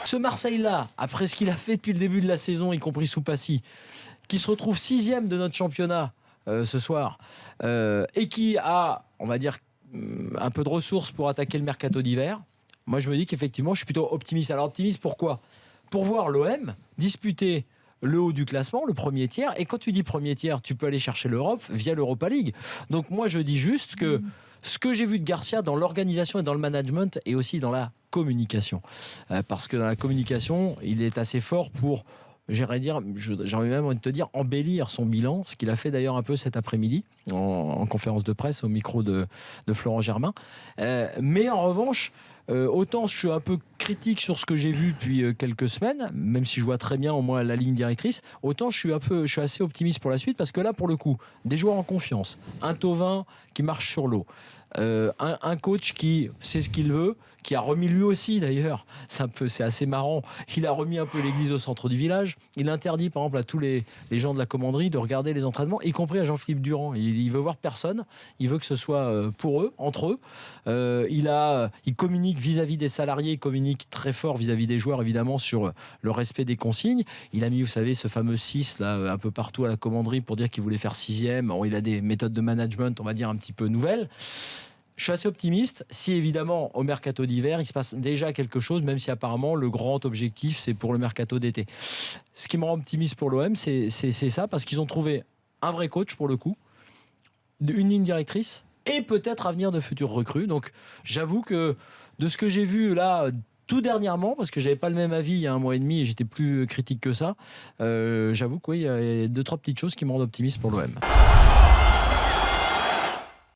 Ce Marseille-là, après ce qu'il a fait depuis le début de la saison, y compris sous Passy, qui se retrouve 6e de notre championnat ce soir, et qui a, on va dire, un peu de ressources pour attaquer le mercato d'hiver, moi je me dis qu'effectivement je suis plutôt optimiste. Alors optimiste pourquoi ? Pour voir l'OM disputer le haut du classement, le premier tiers, et quand tu dis premier tiers, tu peux aller chercher l'Europe via l'Europa League. Donc moi je dis juste que ce que j'ai vu de Garcia dans l'organisation et dans le management et aussi dans la communication, parce que dans la communication il est assez fort pour, j'ai envie même de te dire, embellir son bilan, ce qu'il a fait d'ailleurs un peu cet après-midi en conférence de presse au micro de Florent Germain. Mais en revanche, autant je suis un peu critique sur ce que j'ai vu depuis quelques semaines, même si je vois très bien au moins la ligne directrice, autant je suis assez optimiste pour la suite, parce que là pour le coup, des joueurs en confiance, un Thauvin qui marche sur l'eau, un coach qui sait ce qu'il veut, qui a remis lui aussi d'ailleurs, c'est assez marrant, il a remis un peu l'église au centre du village. Il interdit par exemple à tous les gens de la commanderie de regarder les entraînements, y compris à Jean-Philippe Durand. Il veut voir personne, il veut que ce soit pour eux, entre eux. Il communique vis-à-vis des salariés, il communique très fort vis-à-vis des joueurs évidemment sur le respect des consignes. Il a mis, vous savez, ce fameux 6 là un peu partout à la commanderie pour dire qu'il voulait faire 6e. Bon, il a des méthodes de management, on va dire, un petit peu nouvelles. Je suis assez optimiste si évidemment au mercato d'hiver il se passe déjà quelque chose, même si apparemment le grand objectif c'est pour le mercato d'été. Ce qui me rend optimiste pour l'OM, c'est ça, parce qu'ils ont trouvé un vrai coach pour le coup, une ligne directrice et peut-être à venir de futurs recrues. Donc j'avoue que de ce que j'ai vu là tout dernièrement, parce que j'avais pas le même avis il y a un mois et demi et j'étais plus critique que ça, j'avoue qu'il y a 2-3 petites choses qui me rendent optimiste pour l'OM.